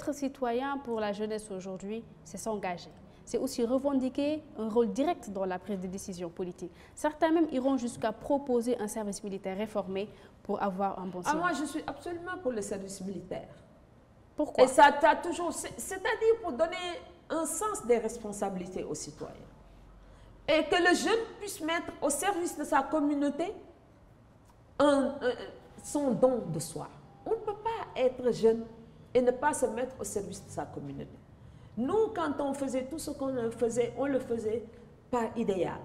être citoyen pour la jeunesse aujourd'hui, c'est s'engager. C'est aussi revendiquer un rôle direct dans la prise de décision politique. Certains même iront jusqu'à proposer un service militaire réformé pour avoir un bon service. Moi, je suis absolument pour le service militaire. Pourquoi? Et ça t'a toujours... C'est-à-dire pour donner un sens des responsabilités aux citoyens. Et que le jeune puisse mettre au service de sa communauté son don de soi. On ne peut pas être jeune et ne pas se mettre au service de sa communauté. Nous, quand on faisait tout ce qu'on faisait, on le faisait par idéal,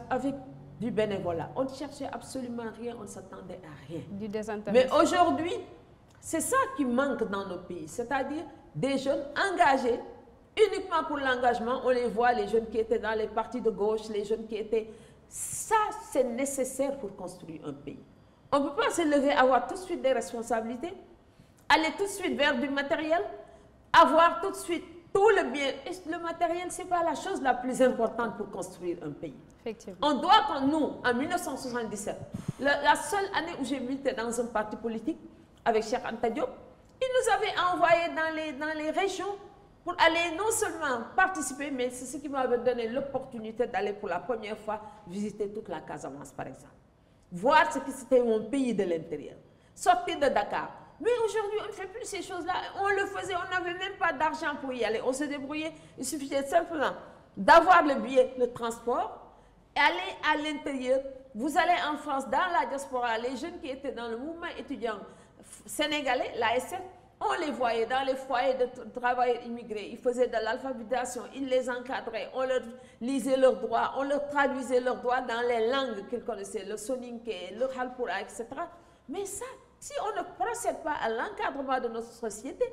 avec du bénévolat. On ne cherchait absolument rien, on ne s'attendait à rien. Du désintérêt. Mais aujourd'hui, c'est ça qui manque dans nos pays, c'est-à-dire des jeunes engagés, uniquement pour l'engagement. On les voit, les jeunes qui étaient dans les partis de gauche, les jeunes qui étaient... Ça, c'est nécessaire pour construire un pays. On ne peut pas se lever, avoir tout de suite des responsabilités, aller tout de suite vers du matériel, avoir tout de suite tout le bien. Et le matériel, ce n'est pas la chose la plus importante pour construire un pays. Effectivement. On doit, nous, en 1977, la seule année où j'ai milité dans un parti politique avec Cheikh Anta Diop, il nous avait envoyés dans les régions pour aller non seulement participer, mais c'est ce qui m'avait donné l'opportunité d'aller pour la première fois visiter toute la Casamance, par exemple. Voir ce que c'était mon pays de l'intérieur. Sortir de Dakar. Mais aujourd'hui, on ne fait plus ces choses-là. On le faisait, on n'avait même pas d'argent pour y aller. On se débrouillait. Il suffisait simplement d'avoir le billet, le transport, et aller à l'intérieur. Vous allez en France, dans la diaspora, les jeunes qui étaient dans le mouvement étudiant sénégalais, l'ASF, on les voyait dans les foyers de travailleurs immigrés. Ils faisaient de l'alphabétisation, ils les encadraient, on leur lisait leurs droits, on leur traduisait leurs droits dans les langues qu'ils connaissaient, le soninké, le halpura, etc. Mais ça, si on ne procède pas à l'encadrement de notre société,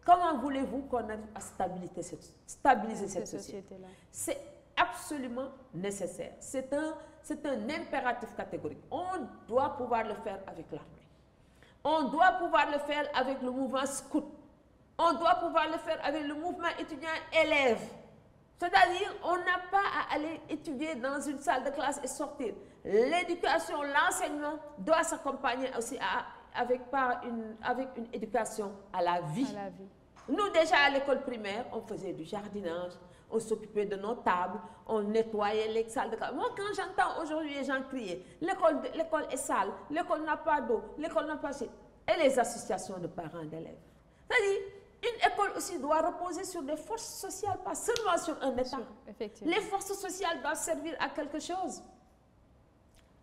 comment voulez-vous qu'on arrive à stabiliser cette société? C'est absolument nécessaire. C'est un impératif catégorique. On doit pouvoir le faire avec l'armée. On doit pouvoir le faire avec le mouvement scout. On doit pouvoir le faire avec le mouvement étudiant-élève. C'est-à-dire, on n'a pas à aller étudier dans une salle de classe et sortir. L'éducation, l'enseignement doit s'accompagner aussi avec une éducation à la vie. Nous, déjà à l'école primaire, on faisait du jardinage, on s'occupait de nos tables, on nettoyait les salles de classe. Moi, quand j'entends aujourd'hui les gens crier, l'école est sale, l'école n'a pas d'eau, l'école n'a pas... Et les associations de parents d'élèves. C'est-à-dire, une école aussi doit reposer sur des forces sociales, pas seulement sur un État. Les forces sociales doivent servir à quelque chose.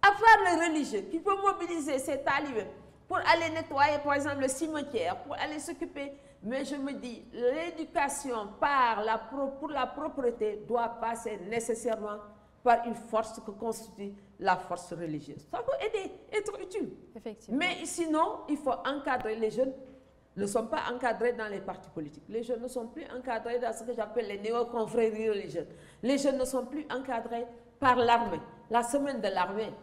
À part les religieux qui peuvent mobiliser ces talibés pour aller nettoyer, par exemple, le cimetière, pour aller s'occuper. Mais je me dis, l'éducation pour la propreté doit passer nécessairement par une force que constitue la force religieuse. Ça peut aider, être utile. Mais sinon, il faut encadrer les jeunes. Ne sont pas encadrés dans les partis politiques. Les jeunes ne sont plus encadrés dans ce que j'appelle les néo-confréries religieuses. Les jeunes ne sont plus encadrés par l'armée. La semaine de l'armée,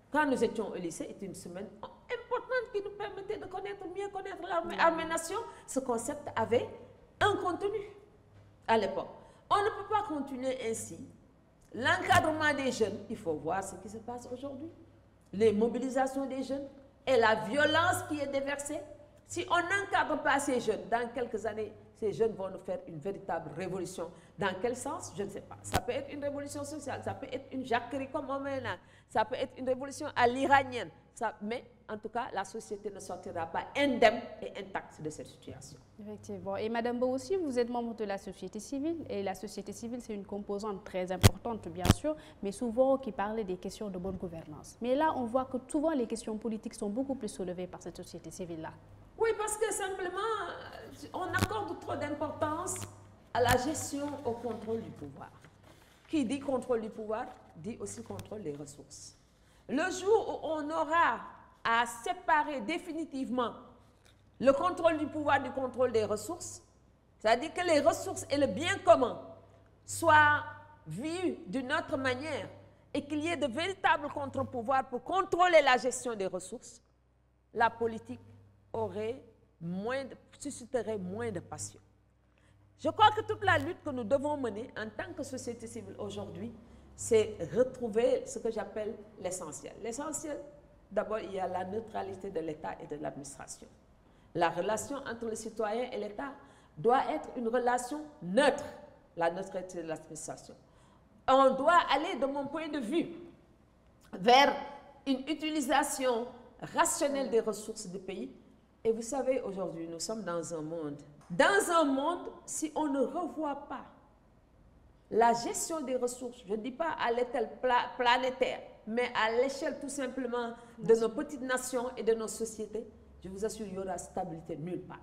quand nous étions au lycée, était une semaine importante qui nous permettait de mieux connaître l'armée. Armée-nation, ce concept avait un contenu à l'époque. On ne peut pas continuer ainsi. L'encadrement des jeunes, il faut voir ce qui se passe aujourd'hui. Les mobilisations des jeunes et la violence qui est déversée. Si on n'encadre pas ces jeunes, dans quelques années, ces jeunes vont nous faire une véritable révolution. Dans quel sens? Je ne sais pas. Ça peut être une révolution sociale, ça peut être une jacquerie comme on met là, ça peut être une révolution à l'iranienne. Mais en tout cas, la société ne sortira pas indemne et intacte de cette situation. Effectivement. Et Madame Bo aussi, vous êtes membre de la société civile. Et la société civile, c'est une composante très importante, bien sûr, mais souvent qui parle des questions de bonne gouvernance. Mais là, on voit que souvent les questions politiques sont beaucoup plus soulevées par cette société civile-là. Oui, parce que simplement, on accorde trop d'importance à la gestion, au contrôle du pouvoir. Qui dit contrôle du pouvoir, dit aussi contrôle des ressources. Le jour où on aura à séparer définitivement le contrôle du pouvoir du contrôle des ressources, c'est-à-dire que les ressources et le bien commun soient vus d'une autre manière et qu'il y ait de véritables contre-pouvoirs pour contrôler la gestion des ressources, la politique susciterait moins de passion. Je crois que toute la lutte que nous devons mener en tant que société civile aujourd'hui, c'est retrouver ce que j'appelle l'essentiel. L'essentiel, d'abord, il y a la neutralité de l'État et de l'administration. La relation entre le citoyen et l'État doit être une relation neutre, la neutralité de l'administration. On doit aller, de mon point de vue, vers une utilisation rationnelle des ressources du pays. Et vous savez, aujourd'hui, nous sommes dans un monde. Dans un monde, si on ne revoit pas la gestion des ressources, je ne dis pas à l'échelle planétaire, mais à l'échelle tout simplement de nos petites nations et de nos sociétés, je vous assure, il y aura stabilité nulle part.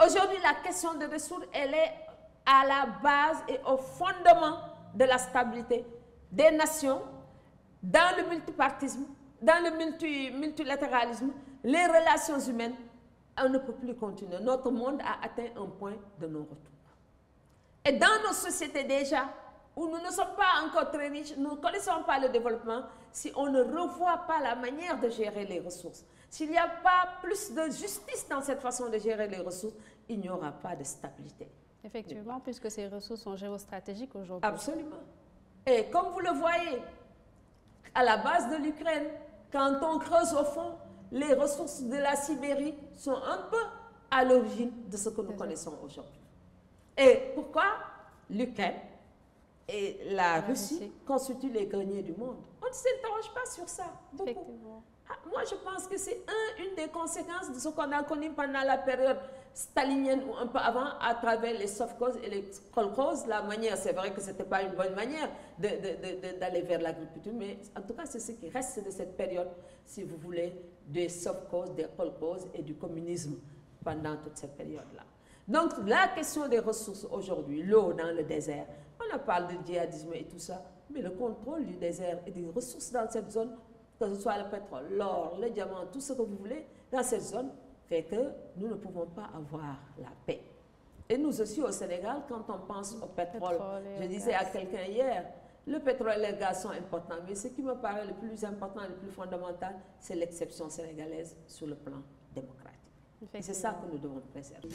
Aujourd'hui, la question des ressources, elle est à la base et au fondement de la stabilité des nations, dans le multipartisme, dans le multilatéralisme, les relations humaines. On ne peut plus continuer. Notre monde a atteint un point de non-retour. Et dans nos sociétés déjà, où nous ne sommes pas encore très riches, nous ne connaissons pas le développement, si on ne revoit pas la manière de gérer les ressources, s'il n'y a pas plus de justice dans cette façon de gérer les ressources, il n'y aura pas de stabilité. Effectivement, puisque ces ressources sont géostratégiques aujourd'hui. Absolument. Et comme vous le voyez, à la base de l'Ukraine, quand on creuse au fond, les ressources de la Sibérie sont un peu à l'origine de ce que nous connaissons aujourd'hui. Et pourquoi l'Ukraine et la Russie constituent les greniers du monde? On ne s'interroge pas sur ça. Effectivement. Moi, je pense que c'est une des conséquences de ce qu'on a connu pendant la période stalinienne ou un peu avant, à travers les sovkhoz et les kolkhozes. La manière, c'est vrai que ce n'était pas une bonne manière d'aller vers l'agriculture, mais en tout cas, c'est ce qui reste de cette période, si vous voulez, des sovkhoz, des kolkhozes et du communisme pendant toute cette période-là. Donc, la question des ressources aujourd'hui, l'eau dans le désert, on a parlé de djihadisme et tout ça, mais le contrôle du désert et des ressources dans cette zone, que ce soit le pétrole, l'or, le diamant, tout ce que vous voulez, dans cette zone, fait que nous ne pouvons pas avoir la paix. Et nous aussi au Sénégal, quand on pense au pétrole, je disais à quelqu'un hier, le pétrole et le gaz sont importants, mais ce qui me paraît le plus important et le plus fondamental, c'est l'exception sénégalaise sur le plan démocratique. Et c'est ça que nous devons préserver.